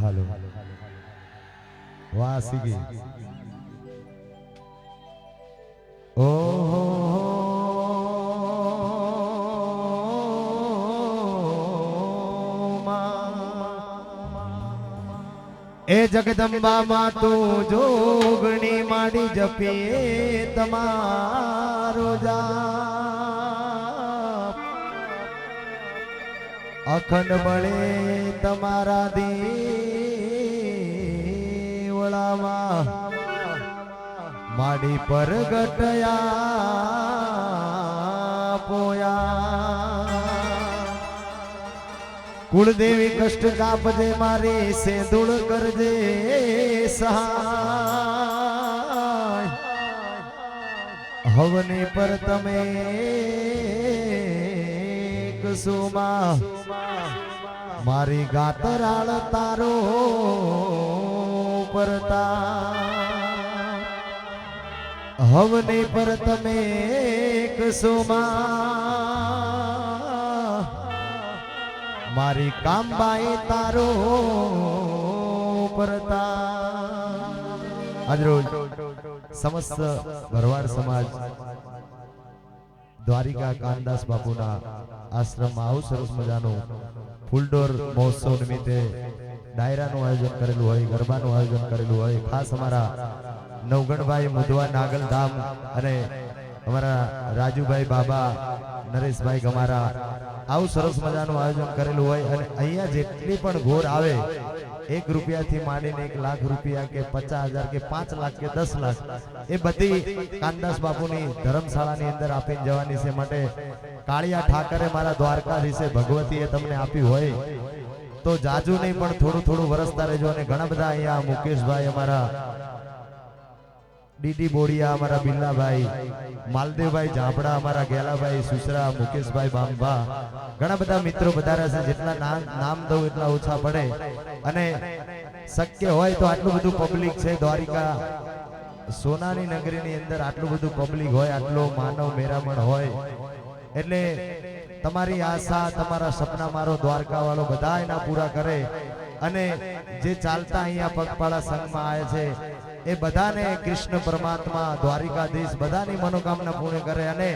હાલો વાહ સીગી ઓહો એ જગદંબા માં તું જોગણી માડી જપે તમારો જાપ અખંડ બળે તમારા દેવળામાં માડી પર ગટયા પોયા કુળદેવી કષ્ટ કાપજે મારે સેંધુળ કરજે સહાય હવને પર તમે કુસુમા મારી ગાતરાળ તારો પરતા હવને પર તમે કુસુમા મારી કામબાઈ તારો પરતા આજરોજ સમસ્ત ભરવાડ સમાજ દ્વારિકા કાનદાસ બાપુના આશ્રમમાં આવું સરસ મજાનું ફૂલડોર મહોત્સવ નિમિત્તે ડાયરાનું આયોજન કરેલું હોય, ગરબાનું આયોજન કરેલું હોય. ખાસ અમારા નવગણભાઈ મુદવા નાગલધામ અને અમારા રાજુભાઈ બાબા નરેશભાઈ ગમારા આવું સરસ મજાનું આયોજન કરેલું હોય. અને અહીંયા જેટલી પણ ઘોર આવે 1 રૂપિયાથી માંડીને 1 લાખ રૂપિયા કે 50,000 કે 5 લાખ કે 10 લાખ એ બધી કાનદાસ બાપુની ધર્મશાળાની અંદર આપીને જવાની છે. માટે કાળિયા ઠાકરે મારા દ્વારકાધીશે ભગવતીએ તમને આપ્યું હોય તો જાજુ નહીં પણ થોડું થોડું વરસતા રહેજો. અને ઘણા બધા અહીંયા મુકેશભાઈ અમારા ડીડી બોડિયા અમારા બિલ્લાભાઈ માલદેવભાઈ જાપડા અમારા ગેલાભાઈ સુસરા મુકેશભાઈ બાંબા ઘણા બધા મિત્રો વધારે છે. જેટલા નામ દઉં એટલા ઓછા પડે. અને શક્ય હોય તો આટલું બધું પબ્લિક છે દ્વારિકા સોનાની નગરીની અંદર આટલું બધું પબ્લિક હોય, આટલો માનવ મેરામણ હોય એટલે તમારી આશા તમારા સપના મારો દ્વારકા વાળો બધા એના પૂરા કરે. અને જે ચાલતા અહીંયા પગપાળા સંઘમાં આવે છે એ બધાને કૃષ્ણ પરમાત્મા દ્વારિકાધીશ બધાની મનોકામના પૂર્ણ કરે. અને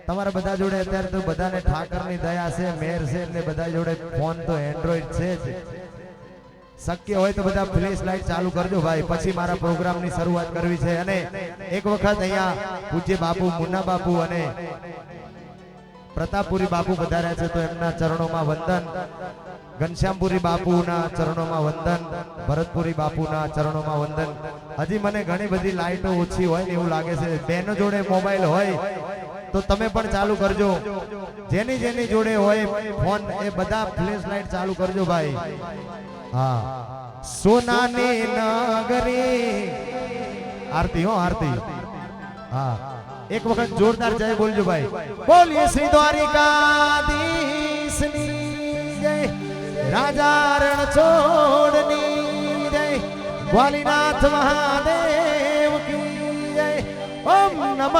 તમારા બધા જોડે અત્યારે તો બધાને ઠાકરની દયા છે, મેર છે એટલે બધા જોડે ફોન તો એન્ડ્રોઈડ છે જ. શક્ય હોય તો બધા ફ્લેશ લાઈટ ચાલુ કરજો ભાઈ, પછી મારા પ્રોગ્રામની શરૂઆત કરવી છે. અને એક વખત અહીંયા પૂજ્ય બાપુ મુન્ના બાપુ અને પ્રતાપપુરી બાપુ પધાર્યા છે તો એમના ચરણોમાં વંદન, ઘનશ્યામપુરી બાપુના ચરણોમાં વંદન, ભરતપુરી બાપુના ચરણોમાં વંદન. હજી મને ઘણી બધી લાઈટો ઓછી હોય ને એવું લાગે છે. બેનો જોડે મોબાઈલ હોય તો તમે પણ ચાલુ કરજો, જેની જેની જોડે હોય ફોન એ બધા ફ્લેશ લાઈટ ચાલુ કરજો ભાઈ. હા, સોનાની નગરી આરતી હો આરતી. હા, એક વખત જોરદાર જય બોલજો ભાઈ. બોલીએ શ્રી દ્વારિકાધીશની જય, રાજા રણછોડની જય, ગ્વાલીનાથ મહાદેવ કી જય. ઓમ નમઃ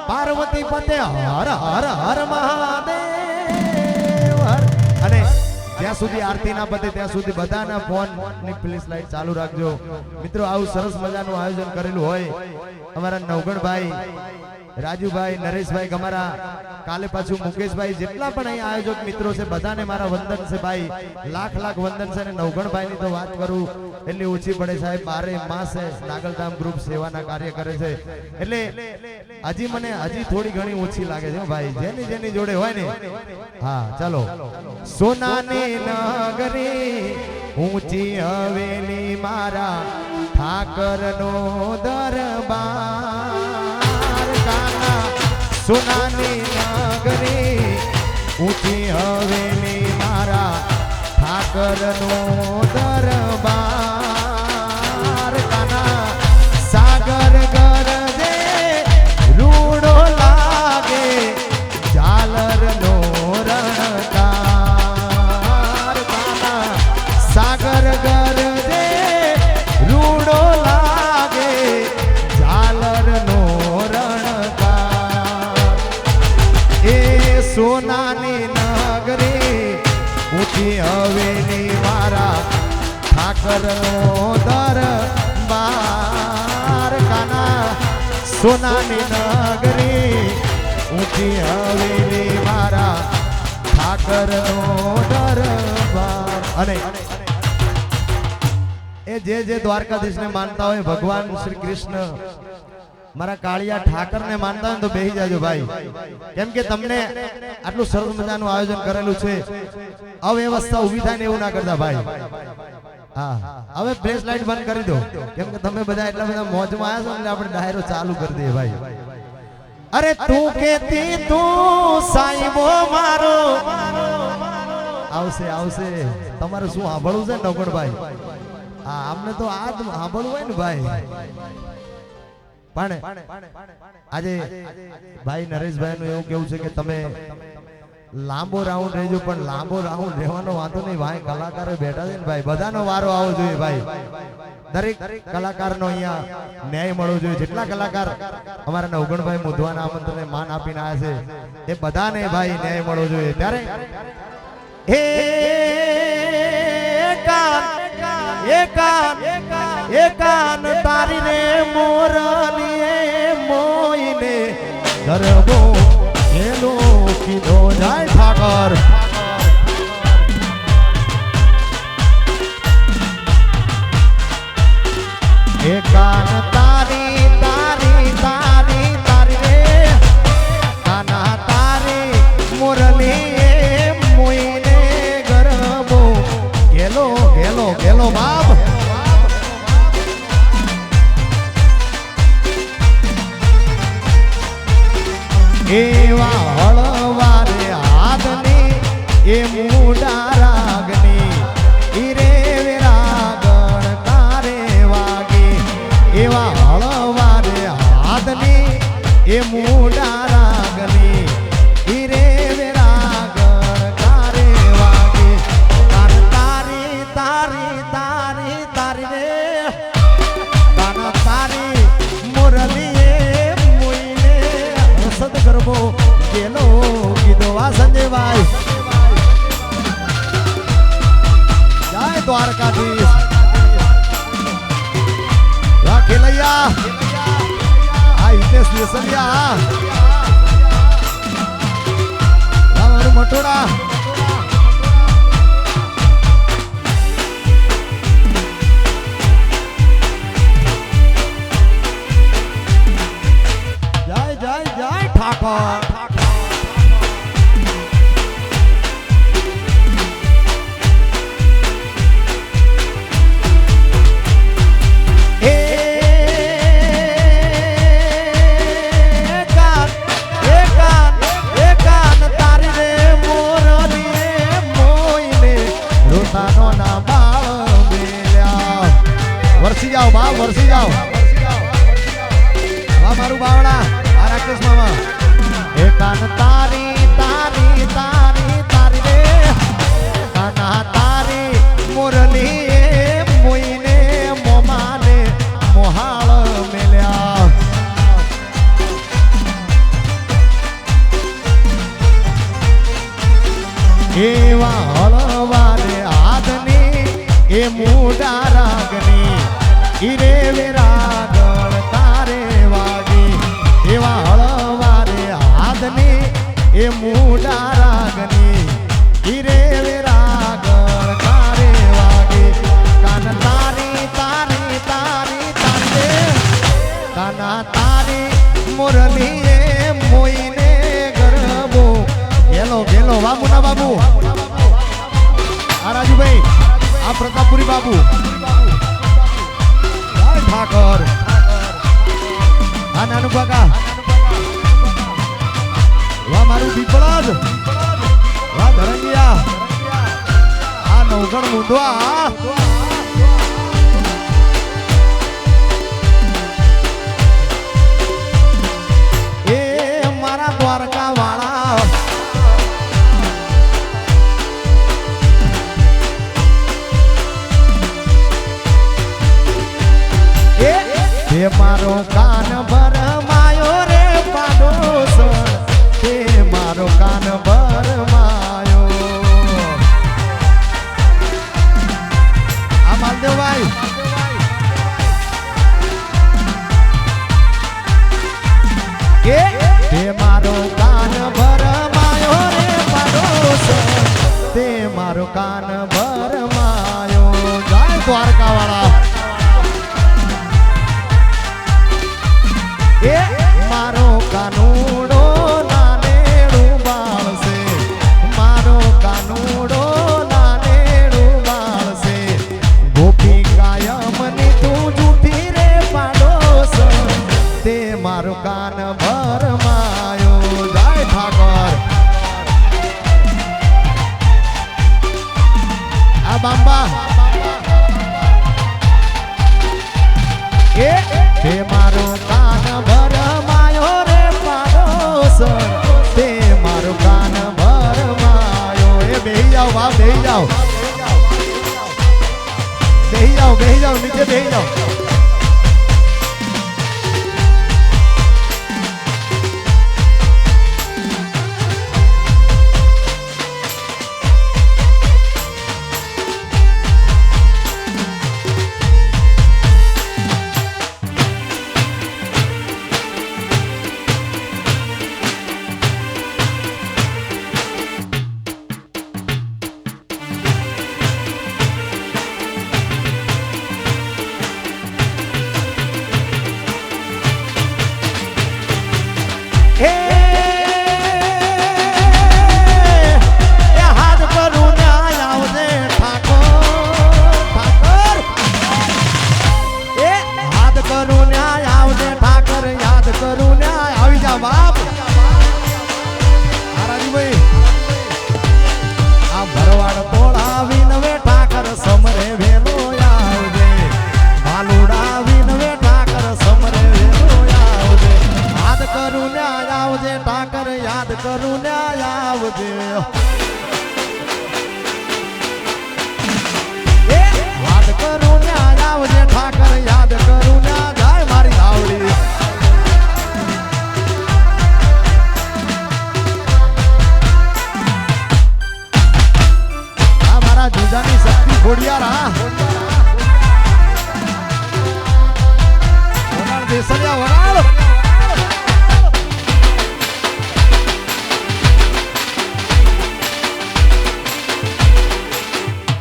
પાર્વતી પતે હર હર હર મહાદેવ હર. અને જ્યાં સુધી આરતી ના પતે ત્યાં સુધી બધાના ફોન ની પ્લીઝ લાઈટ ચાલુ રાખજો મિત્રો. આવું સરસ મજાનું આયોજન કરેલું હોય અમારા નવગણભાઈ રાજુભાઈ નરેશભાઈ ગમારા, કાલે પાછું મુકેશભાઈ, જેટલા પણ અહીંયા આયોજક મિત્રો છે બધાને મારા વંદન છે ભાઈ. લાખ લાખ વંદન છે. અને નવગણભાઈ ની તો વાત કરું એટલી ઓછી પડે સાહેબ. 12 માસ નાગલધામ ગ્રુપ સેવાના કાર્ય કરે છે એટલે હજી મને થોડી ઘણી ઓછી લાગે છે ભાઈ. જેની જેની જોડે હોય ને. હા ચાલો. સોનાની નગરી ઊંચી હવેલી મારા ઠાકરનો દરબાર. સોનાની નગરી ઊંચી હવેલી મારા ઠાકરનો દરબાર. કાના સાગર ગરજે રૂડો લાગે ઝાલરનો રણકાર. કાના સાગર ગરજે રૂડો લાગે ઝાલરનો સોનાની નગરી ઊંચી હવેલી મારા ઠાકરનો દરબાર કાના સોનાની નગરી ઊંચી હવેલી મારા ઠાકરનો દરબાર. અને એ જે દ્વારકાધીશને માનતા હોય ભગવાન શ્રી કૃષ્ણ મારા કાળિયા ઠાકરને માનતા હોય તો બેહી જાજો ભાઈ, કેમ કે તમને આટલું સરસ મજાનું આયોજન કરેલું છે. અવ્યવસ્થા ઊભી થાય ને એવું ના કરતા ભાઈ. હા, હવે ફ્લેશ લાઈટ બંધ કરી દો, કેમ કે તમે બધા એટલા બધા મોજમાં આવ્યા છો એટલે આપણે ડાયરો ચાલુ કરી દઈએ ભાઈ. અરે તું કેતી તું સાઈબો મારો આવશે આવશે. તમારે શું સાંભળવું છે નવગણભાઈ? હા, અમને તો આ જ સાંભળવું હોય ને ભાઈ. પણ આજે ભાઈ નરેશભાઈ નું એવું કેવું છે કે તમે લાંબો રાઉન્ડ રહેજો, પણ લાંબો રાઉન્ડ રહેવાનો વાંધો નહીં ભાઈ. કલાકારો બેઠા છે ને ભાઈ, બધાનો વારો આવવો જોઈએ ભાઈ. દરેક કલાકારનો અહીંયા ન્યાય મળવો જોઈએ. જેટલા કલાકાર અમારા નવગણભાઈ મોધવાના આમંત્રણને માન આપીને આવ્યા છે એ બધાને ભાઈ ન્યાય મળવો જોઈએ. ત્યારે એકાન તારી રે મોરલીએ મોઈને ધરબો એનો કીધો જાય ઠાકર. એકાન તારી તારી તારી તારી રે કાના તારી મોરલીએ મોઈને ગરબો ગેલો ગેલો ગેલો બાપ. એવા હળવારે હાથની એ મૂડા રાગની ઈરે વિરાગણ તારે વાગી. એવા હળવારે હાથની એ મૂડા રાગની ઈરે વિરાગણ તારે વાગી. કાન તારી તારી તારી તારી રે કાન તારી મુરલીએ ગરબો કેલો કીધો. આ સંજયભાઈ જય દ્વારકાધીશ. ખેલૈયા આ હિતેશ દેસલિયા મારું મટોડા ઠાકોર. એકાન તારી રે મોરલીએ મોઈને રોતાનો ના બાળ મેલ્યા. વરસી જાઓ બા, વરસી જાઓ. વાહ મારું બાવડા આ રાકેશ મામા. એકાન તારી તારી તારી તારી રે કાના તારી મોરલીએ મોઈને મોમાને મોહાળ મેલ્યા. એવા હળવારે હાથની એ મૂડા રાગની ઈરે વિરાગણ તારે વાગી. એવા હળવારે હાથની એ મૂડા રાગની ઈરે વિરાગણ તારે વાગી. કાન તારી તારી તારી તારી કાના તારી મુરલીએ મોઈને ગરબો ગેલો ગેલો. વાહ મુના બાબુ, આ રાજુભાઈ, આ પ્રતાપપુરી બાબુ, ઠાકોર, આ નાનું કાકા, વાહ મારું દીપળજ, વાહ ધરંગિયા, આ નવગણ મુંદવા. એ મારા દ્વારકા વાળા એ મારો કાન ભરમાયો રે પાડોસણ, તે મારો કાન ભરમાયો. આ માલદેવભાઈ કે તે મારો કાન ભરમાયો રે પાડોશ તે મારો કાન ભરમાયો જય દ્વારકા વાળા એ મારો કાનુડો નાનેડું બાળશે મારો કાનુડો નાનેડું બાળશે ગોપી કાયમની તું જૂઠી રે પાડોશ તે મારો કાન ભરમાયો જય ઠાકોર આ બાંબા એ તે મારો કાન ભરમાયો રે પાડોશ તે મારો કાન ભરમાયો એ બેહી જાઓ બાપ બેહી જાઓ નીચે બેહી જાઓ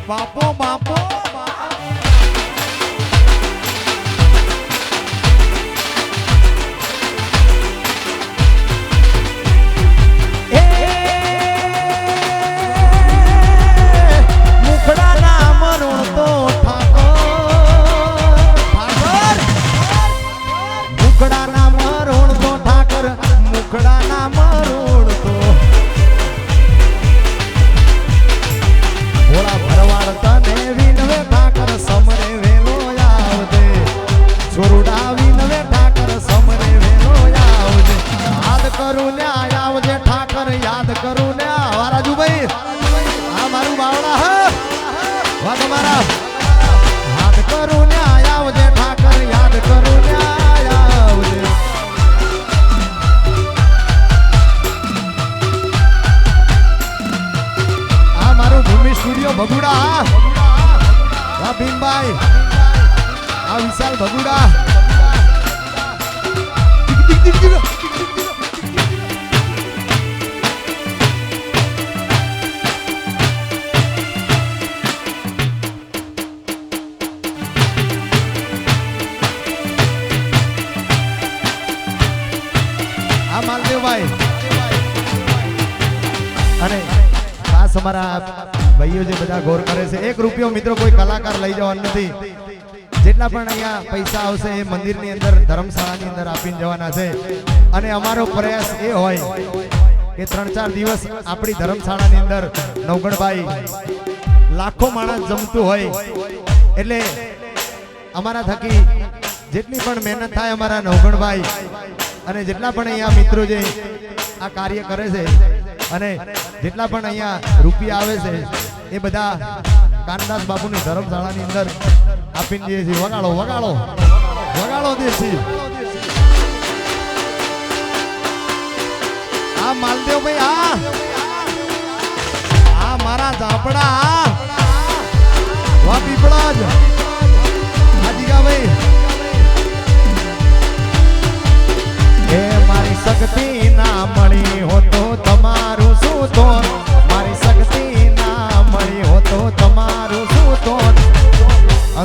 બાપો બાપો ભગુડા આ ભીમભાઈ આ વિશાલ ભગુડા આ માલદેવભાઈ અને ખાસ અમારા ભાઈઓ જે બધા ગોર કરે છે 1 રૂપિયો મિત્રો કોઈ કલાકાર લઈ જવાનું નથી જેટલા પણ અહીંયા પૈસા આવશે એ મંદિરની અંદર ધર્મશાળાની અંદર આપીને જવાના છે અને અમારો પ્રયાસ એ હોય કે 3-4 દિવસ આપણી ધર્મશાળાની અંદર નવગણભાઈ લાખો માણસ જમતું હોય એટલે અમારા થકી જેટલી પણ મહેનત થાય અમારા નવગણભાઈ અને જેટલા પણ અહીંયા મિત્રો જે આ કાર્ય કરે છે અને જેટલા પણ અહીંયા રૂપિયા આવે છે એ બધા કાનદાસ બાપુની ધર્મશાળાની અંદર આપીને જઈએ છીએ વગાડો વગાડો વગાડો દેશી આ માલદેવ ભાઈ આ મારા ઝાપડા વા પીપળા જ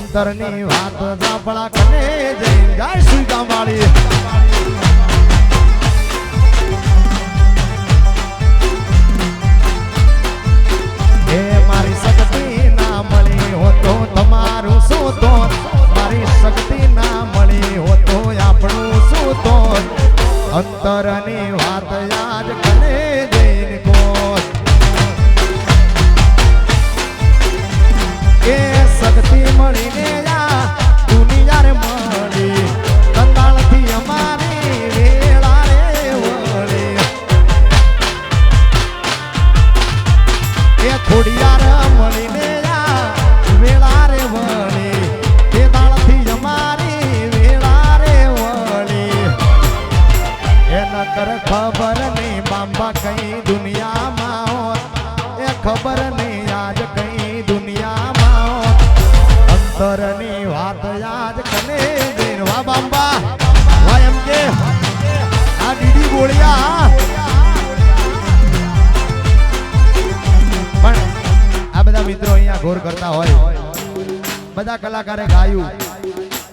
અંતરની વાત જાપડા કને જઈ જાય સુઈકા માળી એ મારી શક્તિ ના મળી હો તો તમારું શું તો મારી શક્તિ ના મળી હો તો આપણું શું તો અંતરની વાત યાદ કને જઈને કોત એ શક્તિ મળીને યા દુનિયા રે મળી કંટાળથી અમારી વેળા રે વળી એ થોડી યાર મળીને યા વેળા રે વળી તે દાળથી અમારી વેળા રે વળી એ નકર ખબર નહીં બાંબા કઈ દુનિયામાં હોત એ ખબર નહીં આજ કઈ દુનિયામાં અંતરની વાત યાદ કને જઈને વા બાંબા વા એમ કે આ દીદી ગોળિયા પણ આ બધા મિત્રો અહીંયા ઘોર કરતા હોય બધા કલાકારે ગાયું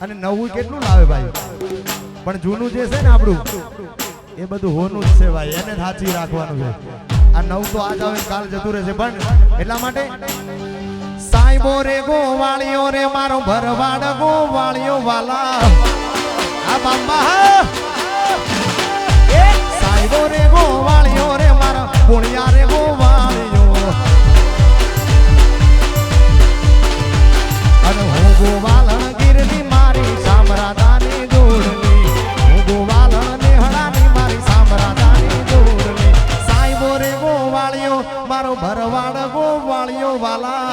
અને નવું કેટલું લાવે ભાઈ પણ જૂનું જે છે ને આપણું એ બધું હોનું જ છે ભાઈ એને સાચી રાખવાનું છે આ નવ તો આજ આવે કાલ જતું રહેશે પણ એટલા માટે સાઈબો રે ગોવાળિયો રે મારો ભરવાડ ગોવાળિયો વાલા આ બાંબા એ સાઈબો રે ગોવાળિયો રે મારો પુણિયા રે ગોવાળિયો અને હું ગોવાલણ ગીરની મારી સામરાદાની જોડની હું ગોવાલણ નેહડાની મારી સામરાદાની જોડની સાઈબો રે ગોવાળિયો મારો ભરવાડ ગોવાળિયો વાલા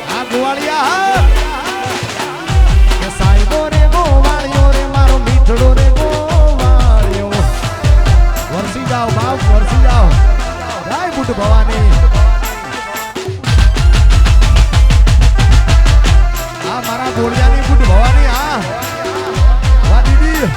આ ગોવાળિયા કે સાઈબો રે ગોવાળિયો રે મારો મીઠડો રે ગોવાળિયો વરસી જાઓ બાપ વરસી જાઓ જય બુટ ભવાની આ મારા ગોળિયાની બુટ ભવાની આ વાહ દીદી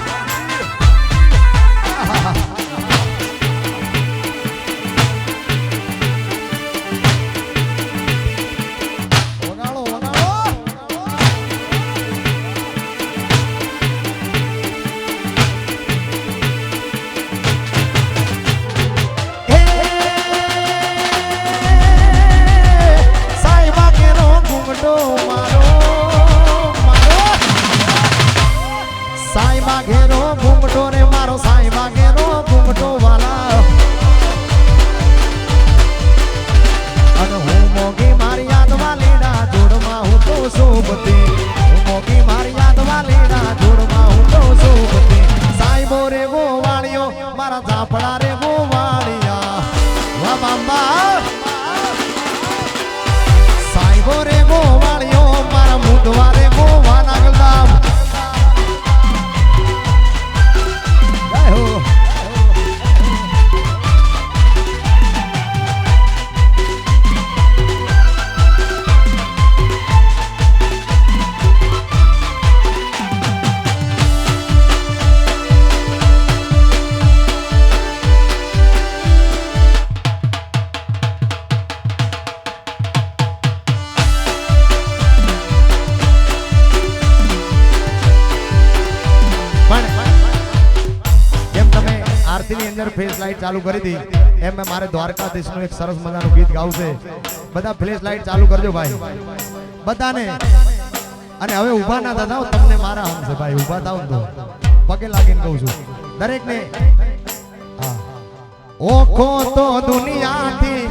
ફ્લેશ લાઈટ ચાલુ કરી દી એમ મે મારે દ્વારકાધીશનું એક સરસ મજાનું ગીત ગાવું છે બધા ફ્લેશ લાઈટ ચાલુ કરજો ભાઈ બધાને અને હવે ઊભા ના થાઓ તમને મારા હમ છે ભાઈ ઊભા થાઓ તો પગે લાગીને કહું છું દરેકને હા ઓખો તો દુનિયાથી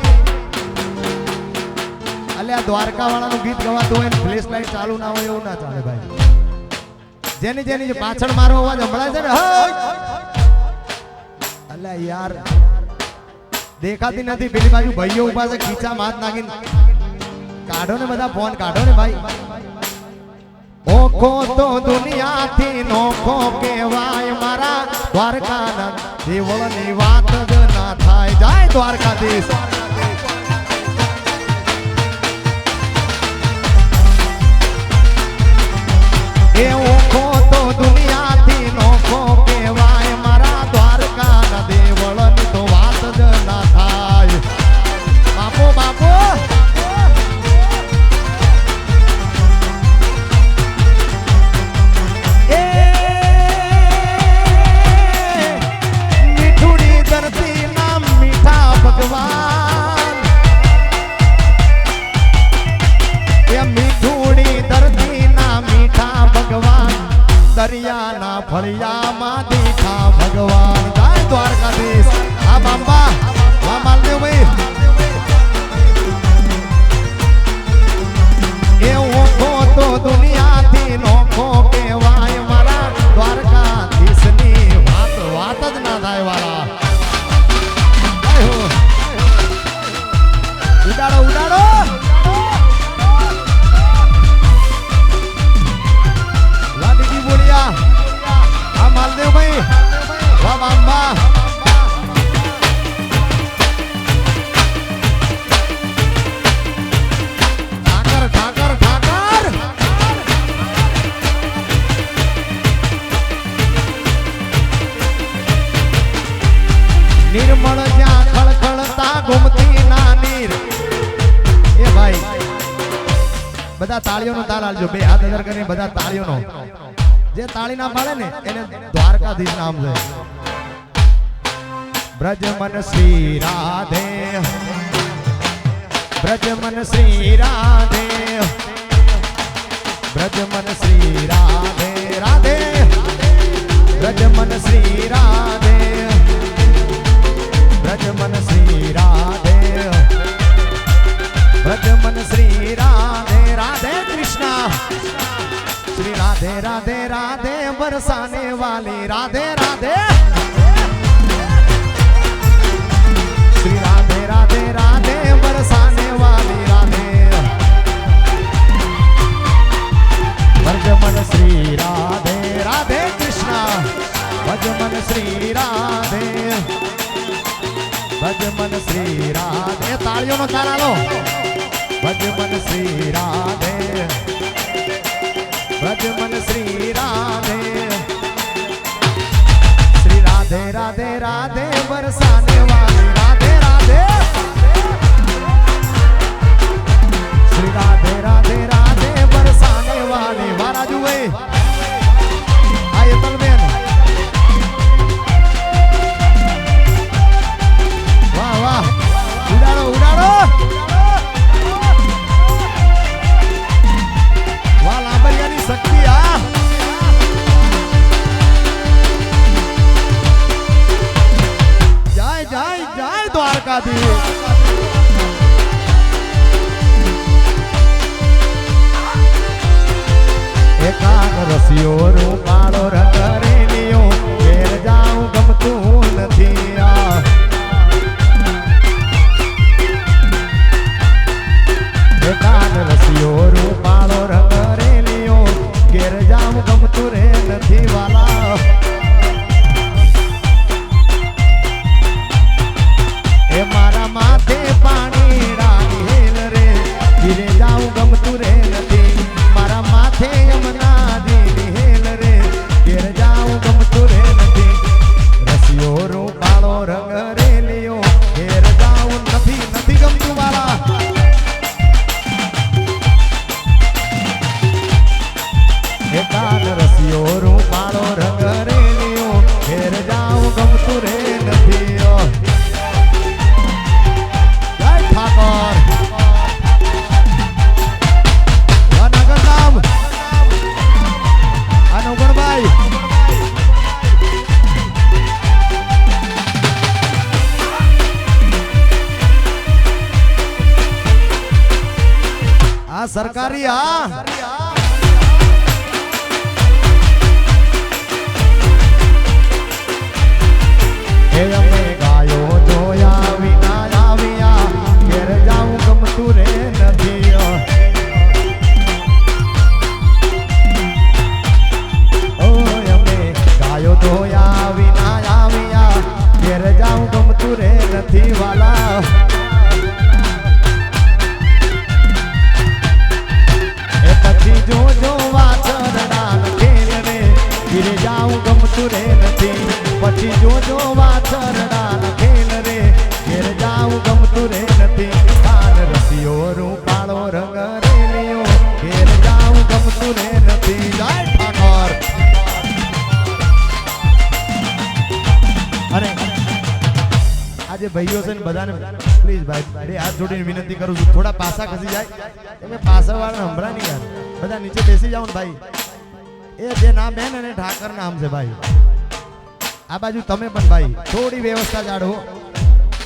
અલ્યા દ્વારકા વાળાનું ગીત ગવાતું હોય ને ફ્લેશ લાઈટ ચાલુ ના હોય એવું ના ચાલે ભાઈ જેની જેની પાછળ મારો અવાજ સંભળાય છે ને અલ્યા યાર દેખાતી નથી પેલી બાજુ ભાઈઓ ઉભા છે ખીચા હાથ નાખીને કાઢો ને બધા ફોન કાઢો ને ભાઈ ઓખો તો દુનિયાથી નોખો કહેવાય મારા દ્વારકાના દેવળની વાત જ ના થાય જાય દ્વારકાધીશ એ ઓખો તો દુનિયાથી નોખો કહેવાય મારા દ્વારકાના દેવળની તો વાત જ ના થાય બાપો બાપો ફળિયામાં દીઠા ભગવાન જય દ્વારકાધીશ આ બાંબા આ માલદેવ ભાઈ એવો તો દુનિયાથી નોખો કહેવાય મારા દ્વારકાધીશની વાત જ ના થાય વાળા ઉડાડો ઉડાડો લાડીજી બોલિયા આ માલદેવ ભાઈ વાહ બાંબા નિર્મળ જ્યાં ખળખળતા ગુમતી ના નીર એ ભાઈ બધા તાળીઓનો તાલ આલજો બે હાથ અંદર કરીને બધા તાળીઓનો જે તાળી ના પાડે ને એને દ્વારકાધીશ નામ છે બ્રજમન શ્રી રાધે બ્રજમન શ્રી રાધે બ્રજમન શ્રી રાધે રાધે બ્રજમન શ્રી રાધે બ્રજમન શ્રી રાધે બ્રજમન શ્રી રાધે રાધે કૃષ્ણ શ્રી રાધે રાધે રાધે બરસાને વાલી રાધે રાધે શ્રી રાધે રાધે રાધે બરસાને વાલી રાધે બ્રજમન શ્રી રાધે રાધે કૃષ્ણ બ્રજમન શ્રી રાધે ભજમન શ્રી રાધે તાળીઓનો તાલ આલો ભજમન શ્રી રાધે ભજમન શ્રી રાધે શ્રી રાધે રાધે રાધે બરસાને વાલી રાધે રાધે શ્રી રાધે રાધે રાધે બરસાને વાલી વારાજુ ભાઈ આયે તલબેન ઉડાડો ઉડાડો વાહ લાંબરિયાની શક્તિ આ જય જય જય દ્વારકાધીશ એકાન રસિયો રૂપાળો રંગ રેલિયો ઘેર જાઉં ગમતું નથી આ કાન રસિયો રૂપાળો રંગ રેલિયો ઘેર જામ ગમતું રે નથી વાલા એ મારા માથે પાણી રાની હેલ રે ઘીરે જાઉં ગમતું રે નથી મારા માથે યમુના દીની હેલ રે ઘેર જાઉં ગમતું રે નથી રસિયો રૂપાળો રંગ રેલિયો ઘેર જાઉં નથી ગમતું વાલા કાન રસિયો રૂપાળો રંગ રેલિયો ઘેર જાઉં ગમતું રે નથી જય ઠાકોર નગર નામ અનુગણભાઈ આ સરકારી આ અમે ગાયો જોયા વિના આવ્યા ઘેર જાઉં ગમતું રે નથી અમે ગાયો જોયા વિના આવ્યા ઘેર જાઉં ગમતું રે નથી વાલા એ પછી જો વાછરડા ખેલ રે ઘેર જાઉં ગમતું રે નથી પછી જો વાછરડા ખેલ રે ઘેર જાઉં ગમતું રે નથી કાન રસિયો રૂપાળો રંગ રેલિયો ઘેર જાઉં ગમતું રે નથી જય ઠાકોર અરે આજે ભાઈઓ છે ને બધાને પ્લીઝ ભાઈ બે હાથ જોડીને વિનંતી કરું છું થોડા પાસા ખસી જાય તમે પાસા વાળા હંભળા નહીં યાર બધા નીચે બેસી જાઓ ને ભાઈ એ જે નામ બેન અને ઠાકર નામ છે ભાઈ. આ બાજુ તમે પણ ભાઈ થોડી વ્યવસ્થા જાળવો.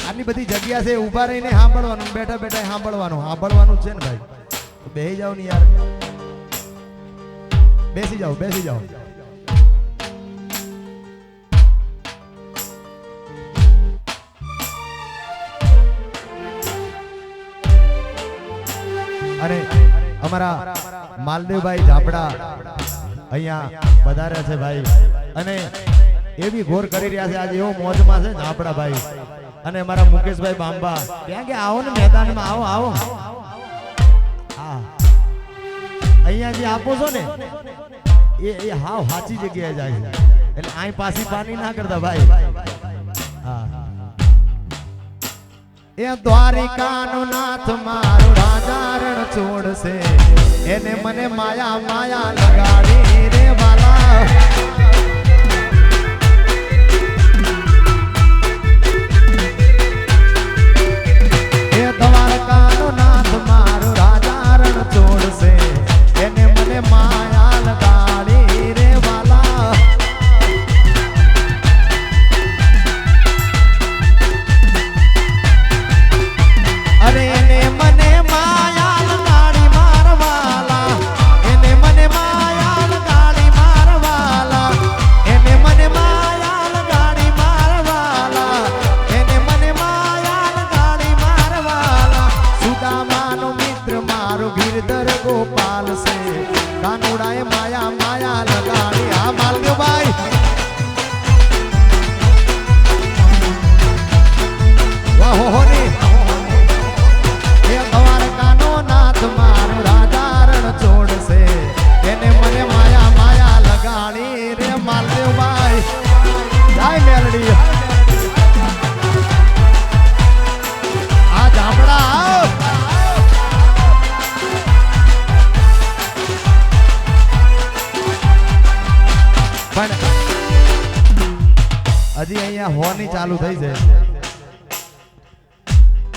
આટલી બધી જગ્યા છે, ઊભા રહીને સાંભળવાનું, બેઠા બેઠા સાંભળવાનું છે ને ભાઈ. બેસી જાઓ ને યાર, બેસી જાઓ. અને અમારા માલદેવભાઈ ઝાપડા અહીંયા પધાર્યા છે ભાઈ, અને એ બી ઘોર કરી રહ્યા છે આજે, એવો મોજમાં છે ઝાપડા ભાઈ. અને અમારા મુકેશભાઈ બાંબા ત્યાં કે આવો ને મેદાનમાં, આવો. હા, અહીંયા જે આપો છો ને એ હાવ સાચી જગ્યાએ જાય છે, એટલે અહીં પાછી પાણી ના કરતા ભાઈ. હા, એ દ્વારિકાનો નાથ મારો રાજા રણ છોડશે, એને મને માયા લગાડી રે વાલા. એ દ્વારકાનો નાથ મારો રાજા રણ છોડશે, એને મને માયા લગાડી રે વાલા. અરે એને મને માયા લગાડી મારવાલા, એને મને માયા લગાડી મારવાલા, એને મને માયા લગાડી મારવાલા, એને મને માયા લગાડી મારવાલા. સુદામાનો મિત્ર મારો ગિરધર ગોપાલ છે, કાનુડાએ માયા લગાડી. આ માલદેવભાઈ વાહો ને, મારો રાજા રણ છોડશે, એને મને માયા લગાડી રે માલદેવભાઈ. જય મેલડી. આ ઝાપડા પણ હજી અહીંયા હોની ચાલુ થઈ છે.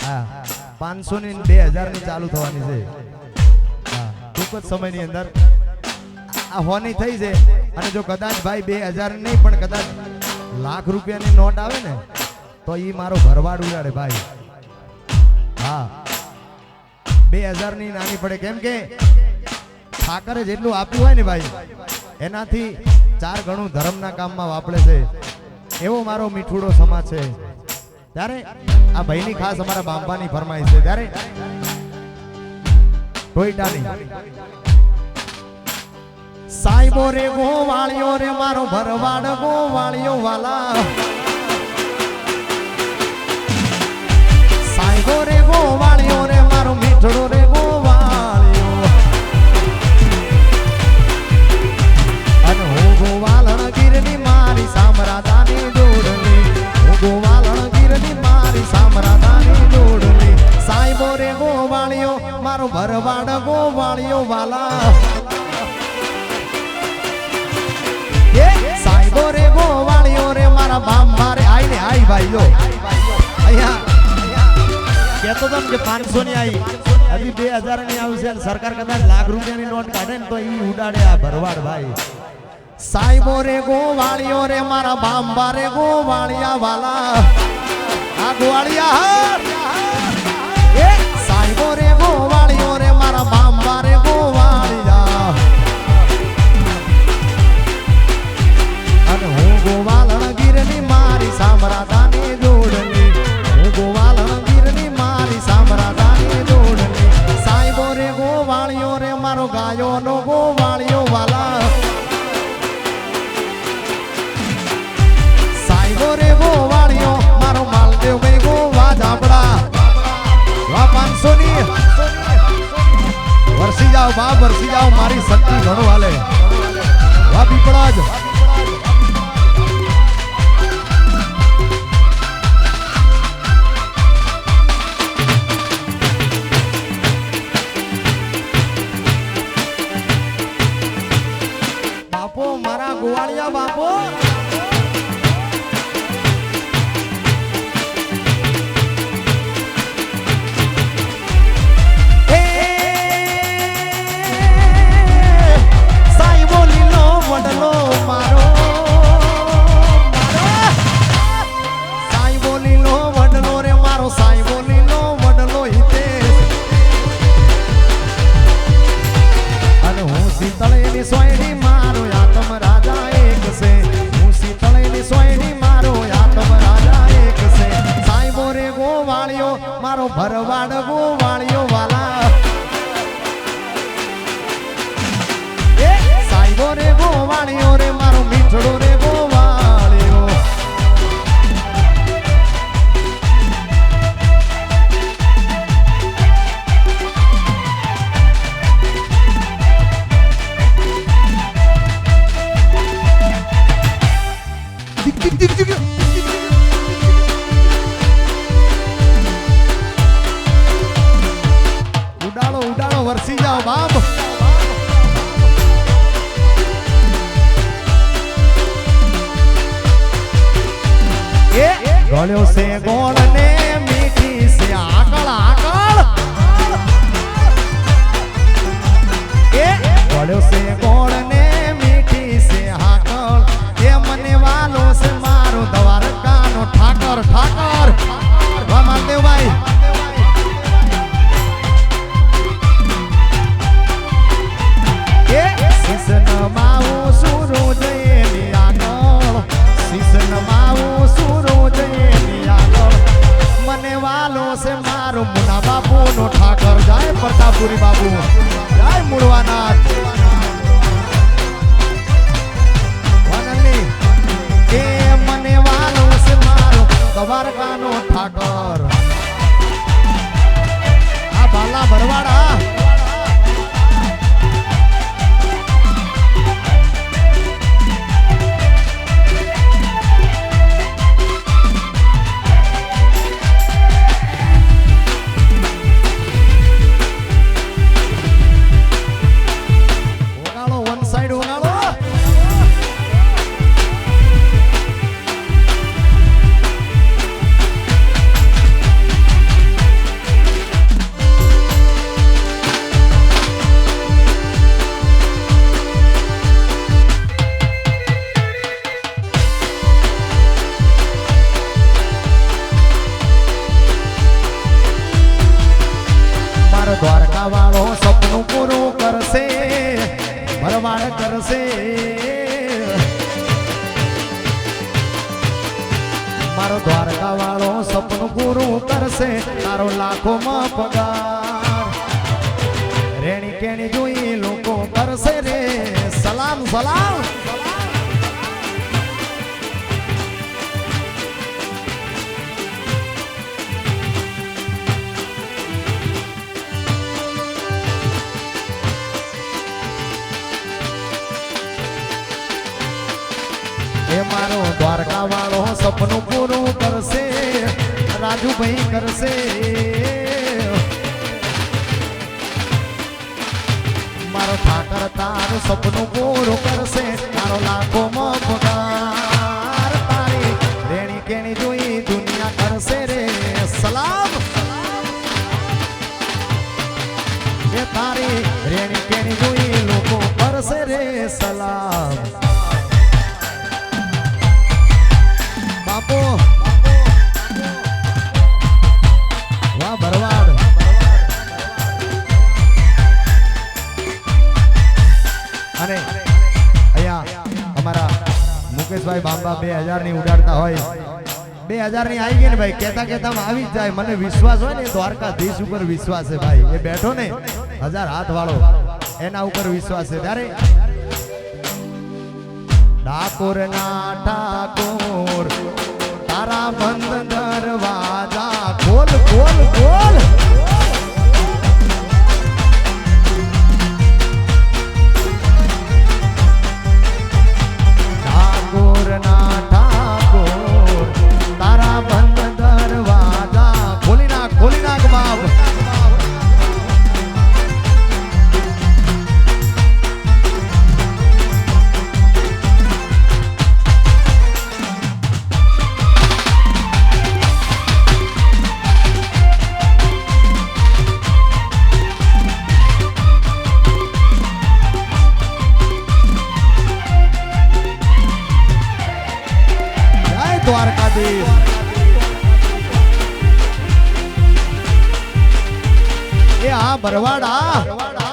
હા, 500 ની 2000 ની ચાલુ થવાની છે. ટૂંક જ સમયની અંદર આ હોની થઈ છે. અને જો કદાચ ભાઈ 2000 નહીં પણ કદાચ લાખ રૂપિયાની નોટ આવે ને તો એ મારો ભરવાડ ઉડાડે ભાઈ. હા, 2000 ની નાની પડે, કેમ કે ઠાકરે જેટલું આપ્યું હોય ને ભાઈ એનાથી 4 ગણું ધર્મના કામમાં વાપરે છે. એવો મારો મીઠુડો સમાજ છે. ત્યારે આ ભાઈની ખાસ અમારા બાંબાની ફરમાઈશ છે. ત્યારે ટોયટાની સાઈબો રે ગોવાળિયો રે મારો ભરવાડ ગોવાળિયો વાલા. સાઈબો રે ગોવાળિયો રે મારો મીઠડો રે ગોવાળિયો. અને હું ગોવાલણ ગીરની મારી સામરાદાની જોડલી, હું ગોવાલણ ગીરની મારી સામરાદાની જોડલી. સાઈબો રે ગોવાળિયો મારો ભરવાડ ગોવાળિયો વાલા. સાઈબો રે ગોવાળિયો રે મારા બાંબા રે. આઈ ભાઈ જો અહીંયા કહેતો તો કે 500 ની આવી, હજી 2000 ની આવશે. સરકાર કદાચ લાખ રૂપિયાની નોટ કાઢે ને તો ઈ ઉડાડે આ ભરવાડ ભાઈ. સાઈબો રે ગોવાળિયો રે મારા બાંબા રે ગોવાળિયા વાલા. આ ગોવાળિયા સાઈબો રે ગોવાળિયો રે મારા બાંબા રે ગોવાળિયા. અને હું ગોવાલણ ગીરની મારી સામરાદાની જોડલી, હું ગોવાલણ ગીરની મારી સામરાદાની જોડલી. સાઈબો રે ગોવાળિયો રે મારો ગાયોનો ગોવાળિયો વાલા. સાઈબો રે ગોવાળિયો મારો માલદેવ ભાઈ ગોવા ઝાપડા. 500 ની વરસી જાઓ બાપ, વરસી જાઓ. મારી શક્તિ ઘણું હાલે. વાહ પીપળા જ બાપો, મારા ગોવાળિયા બાપો. ની સોયડી મારો આતમ રાજા એક છે મુસી તળેની સોયડી મારો આતમ રાજા એક છે સાઈબો રે ગોવાળિયો મારો ભરવાડ ગોવાળિયો વાલા એ સાઈબો રે ગોવાળિયો રે મારો મીઠડો રે ગોવાળિયો ઉડાડો ઉડાડો વરસી જાઓ બાપ એ ગોળ્યો છે ગોળ ને મીઠી છે આકળ આકળ એ ગોળ્યો છે ગોળ ને મીઠી છે આકળ એ મને વાલો છે મારો દ્વારકાનો ઠાકર ઠાકર વાહ માલદેવભાઈ શીશન માવું સૂરજ એની આગળ શીશન માવું સૂરજ એની આગળ મને વાલો છે મારો મુના બાપુનો ઠાકર જાય પ્રતાપપુરી બાપુ જાય મૂળવાનાથ વાનની એ મને વાલો છે મારો દ્વારકાનો ઠાકર આ બાલા ભરવાડા દ્વારકા વાળો સપનું પૂરું કરશે ભરવાડ કરશે મારો દ્વારકા વાળો સપનું પૂરું કરશે તારો લાખોમાં પગાર રેણી કેણી જોઈ લોકો કરશે રે સલામ સલામ એ મારો દ્વારકા વાળો સપનું પૂરું કરશે રાજુભાઈ કરશે મારો ઠાકર તારું સપનું પૂરું કરશે તારો લાખોમાં પગાર તારી રેણી કેણી જોઈ દુનિયા કરશે રે સલામ એ તારી રેણી કેણી જોઈ લોકો કરશે રે સલામ બાપો વાહ ભરવાડ અને અહીંયા અમારા મુકેશભાઈ બાંબા 2000 ની ઉડાડતા હોય 2000 ની આવી ગઈ ને ભાઈ કેતા કેતામાં આવી જ જાય મને વિશ્વાસ હોય ને દ્વારકાધીશ ઉપર વિશ્વાસ છે ભાઈ એ બેઠો ને 1000 હાથ વાળો એના ઉપર વિશ્વાસ છે ત્યારે ઠાકોર ના ઠાકોર તારા બંધ દરવાજા ખોલ ખોલ ખોલ ઠાકોર ના ઠાકોર તારા બંધ દરવાજા ખોલી નાખ બાપ દ્વારકાધીશ એ આ ભરવાડા